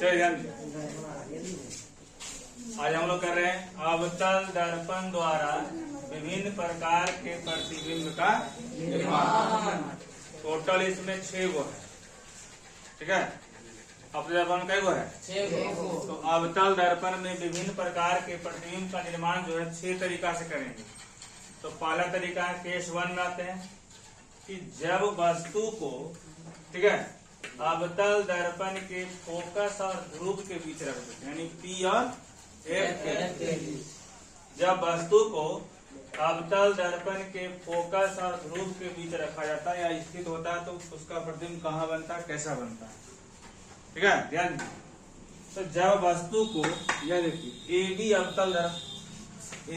चलिए आज हम लोग कर रहे हैं अवतल दर्पण द्वारा विभिन्न प्रकार के प्रतिबिंब का निर्माण। टोटल इसमें 6 गो है, ठीक है। अवतल दर्पण कई गो है? 6 गो। तो अवतल दर्पण में विभिन्न प्रकार के प्रतिबिंब का निर्माण जो है 6 तरीका से करेंगे। तो पहला तरीका है केस 1 में आते हैं कि जब वस्तु को, ठीक है, अवतल दर्पण के फोकस और ध्रुव के बीच रख देते हैं, यानी P और F के बीच। जब वस्तु को अवतल दर्पण के फोकस और ध्रुव के बीच रखा जाता है या स्थित होता है तो उसका प्रतिबिंब कहाँ बनता है, कैसा बनता है, ठीक है, ध्यान दीजिए। तो जब वस्तु को, यह देखिए AB अवतल दर्पण,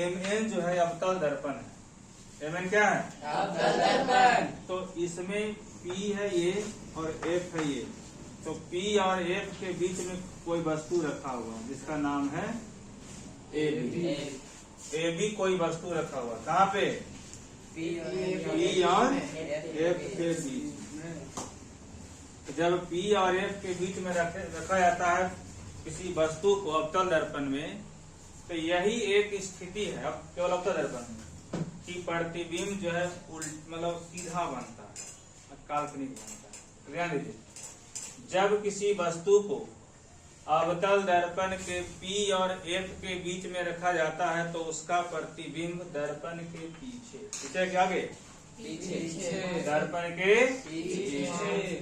MN जो है अवतल दर्पण है। MN क्या है? अवतल दर्पण। तो इसमें P है ये और F है ये। तो P और F के बीच में कोई वस्तु रखा हुआ है जिसका नाम है AB। AB कोई वस्तु रखा हुआ, कहाँ पे? P और F के बीच। जब P और F के बीच में रखा जाता है किसी वस्तु को अवतल दर्पण में, तो यही एक स्थिति है अब केवल अवतल दर्पण में कि प्रतिबिंब जो है मतलब सीधा बनता है, काल्पनिक बनता है। ध्यान दीजिए, जब किसी वस्तु को अवतल दर्पण के P और F के बीच में रखा जाता है तो उसका प्रतिबिंब दर्पण के पीछे के आगे, पीछे दर्पण के पीछे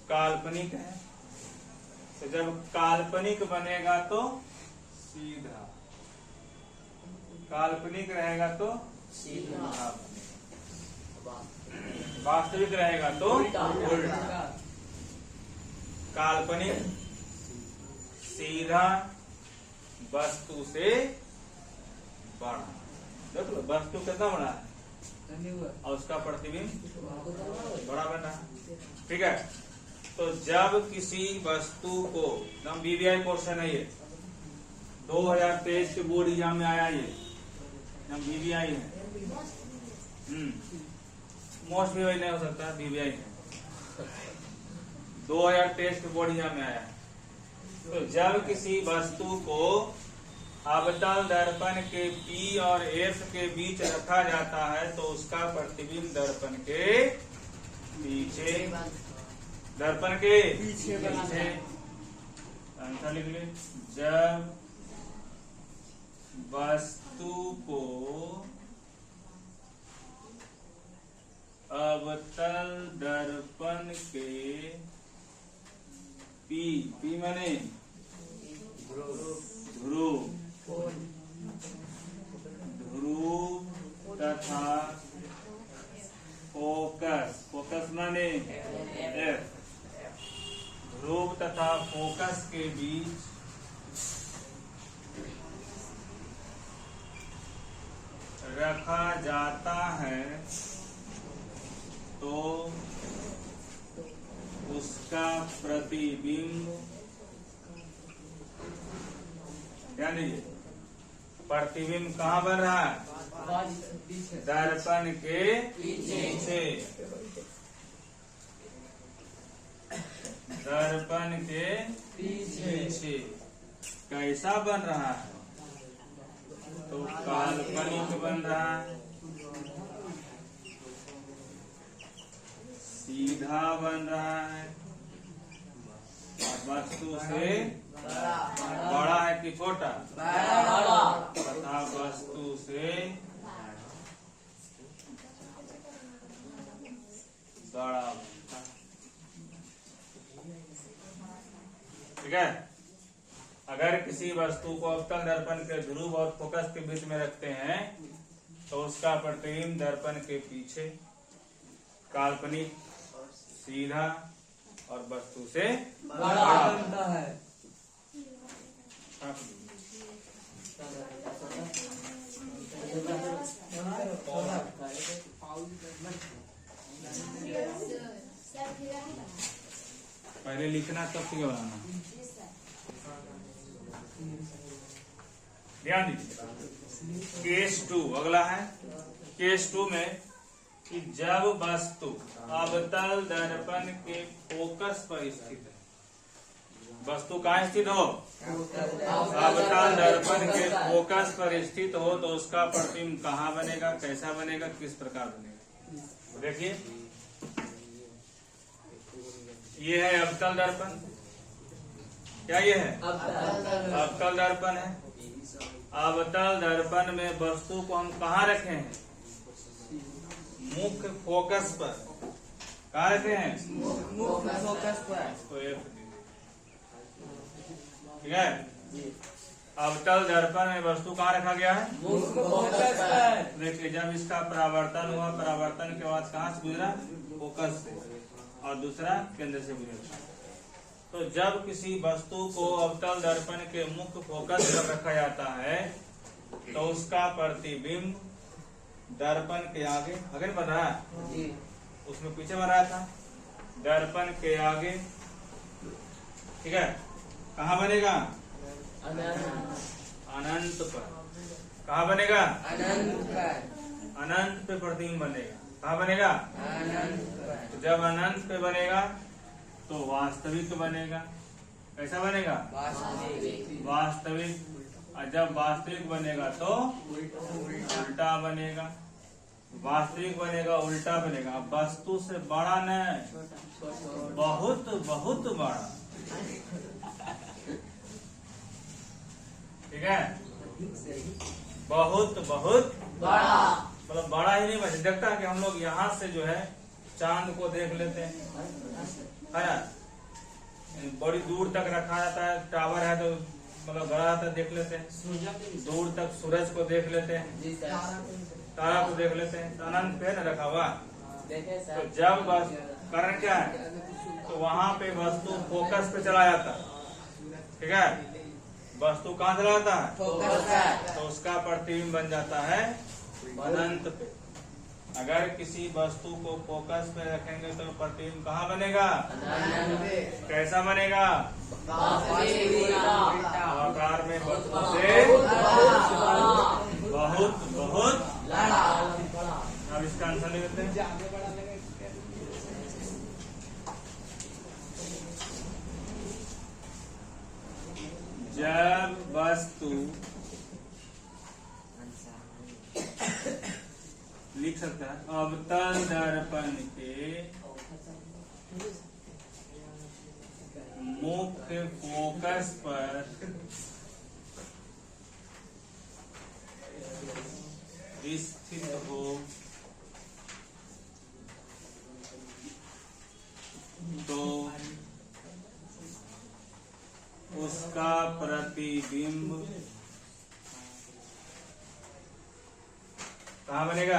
काल्पनिक है। तो जब काल्पनिक बनेगा तो सीधा, काल्पनिक रहेगा तो सीधा, वास्तविक रहेगा तो उल्टा। काल्पनिक सीधा वस्तु से बड़ा, देख लो वस्तु कितना बड़ा है और उसका प्रतिबिंब बड़ा बना, ठीक है। तो जब किसी वस्तु को, हम BBI क्वेश्चन है ये 2023 के बोर्ड एग्जाम में आया, ये हम BBI है, मोस्ट भी नहीं हो सकता, BBI है 2023 के बोर्ड एग्जाम में आया। तो जब किसी वस्तु को अवतल दर्पण के P और F के बीच रखा जाता है तो उसका प्रतिबिंब दर्पण के पीछे, दर्पण के पीछे। आंसर लिख ले, जब वस्तु को अवतल दर्पण के P माने ध्रुव तथा फोकस माने F, ध्रुव तथा फोकस के बीच रखा जाता है तो उसका प्रतिबिंब, यानी प्रतिबिंब कहाँ बन रहा है? दर्पण के पीछे, दर्पण के पीछे। कैसा बन रहा है? तो काल्पनिक बन रहा है, सीधा बन रहा है, वस्तु से बड़ा है कि छोटा, तथा वस्तु से बड़ा, ठीक है। अगर किसी वस्तु को अवतल दर्पण के ध्रुव और फोकस के बीच में रखते हैं तो उसका प्रतिबिंब दर्पण के पीछे, काल्पनिक, सीधा और वस्तु से बड़ा बनता है। पहले लिखना तब फिर बनाना। ध्यान दीजिए, केस 2 अगला है। केस 2 में कि जब वस्तु अवतल दर्पण के फोकस पर स्थित है, वस्तु कहाँ स्थित हो, अवतल दर्पण के फोकस पर स्थित हो तो उसका प्रतिबिंब कहाँ बनेगा, कैसा बनेगा, किस प्रकार बनेगा। देखिए ये है अवतल दर्पण। क्या ये है, अवतल दर्पण है। अवतल दर्पण में वस्तु को हम कहाँ रखे हैं, मुख्य फोकस पर। कहाँ रखे हैं, मुख्य फोकस पर। ठीक है। अवतल दर्पण में वस्तु कहाँ रखा गया है, मुख्य फोकस पर। देखिए जब इसका परावर्तन हुआ, परावर्तन के बाद कहाँ से गुजरा, फोकस से, और दूसरा केंद्र से गुजरा। तो जब किसी वस्तु को अवतल दर्पण के मुख्य फोकस पर रखा जाता है तो उसका प्रतिबिंब दर्पण के आगे बन रहा है, उसमें पीछे बन रहा था, दर्पण के आगे। ठीक है, कहाँ बनेगा, अनंत पर। कहाँ बनेगा, अनंत पर। अनंत पे प्रतिबिंब बनेगा। कहाँ बनेगा, अनंत पर। तो जब अनंत पे बनेगा तो वास्तविक बनेगा। कैसा बनेगा, वास्तविक। वास्तविक। और जब वास्तविक बनेगा तो उल्टा बनेगा। वास्तविक बनेगा, उल्टा बनेगा। अब वस्तु से बड़ा नहीं, बहुत बहुत बड़ा। ठीक है, बहुत बहुत बड़ा। मतलब बड़ा ही नहीं बचे। देखता है कि हम लोग यहाँ से जो है चांद को देख लेते हैं, है ना, बड़ी दूर तक रखा जाता है, टावर है तो मतलब बड़ा रहता है, देख लेते हैं। दूर तक सूरज को देख लेते हैं, तारा को देख लेते हैं, तो अनंत पे न रखा हुआ। तो जब कारण क्या है, तो वहां पे वस्तु फोकस पे चला जाता है। ठीक है, वस्तु कहाँ चला जाता है, फोकस पर। तो उसका प्रतिबिंब बन जाता है अनंत पे। अगर किसी वस्तु को फोकस पे रखेंगे तो प्रतिबिंब कहाँ बनेगा, कैसा बनेगा, आकार में वस्तु से बहुत बहुत। अब इसका आंसर ले लेते हैं। जब वस्तु, लिख सकता है, अवतल दर्पण के मुख्य फोकस पर स्थित हो तो उसका प्रतिबिंब कहाँ बनेगा,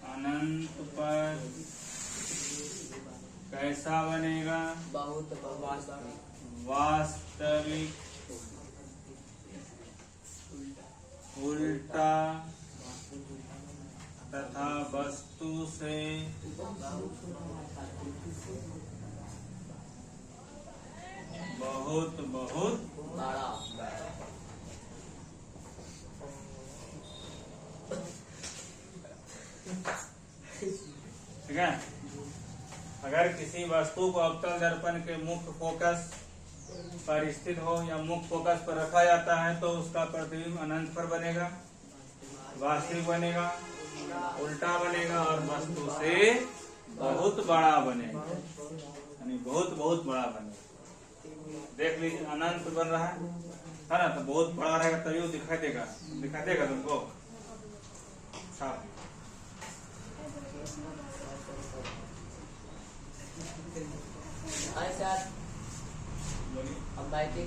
अनंत पर। कैसा बनेगा, बहुत वास्तविक। वास्तविक, उल्टा तथा वस्तु से बहुत बहुत बड़ा। ठीक है। अगर किसी वस्तु को अवतल दर्पण के मुख्य फोकस पर स्थित हो या मुख्य फोकस पर रखा जाता है तो उसका प्रतिबिंब अनंत पर बनेगा, वास्तविक बनेगा, उल्टा बनेगा और वस्तु से बहुत बड़ा बनेगा, यानी बहुत बहुत बड़ा बनेगा। देख लीजिए अनंत बन रहा है ना, तो बहुत बड़ा रहेगा तभी वो दिखाई देगा तुमको साफ। सर, अब बैठे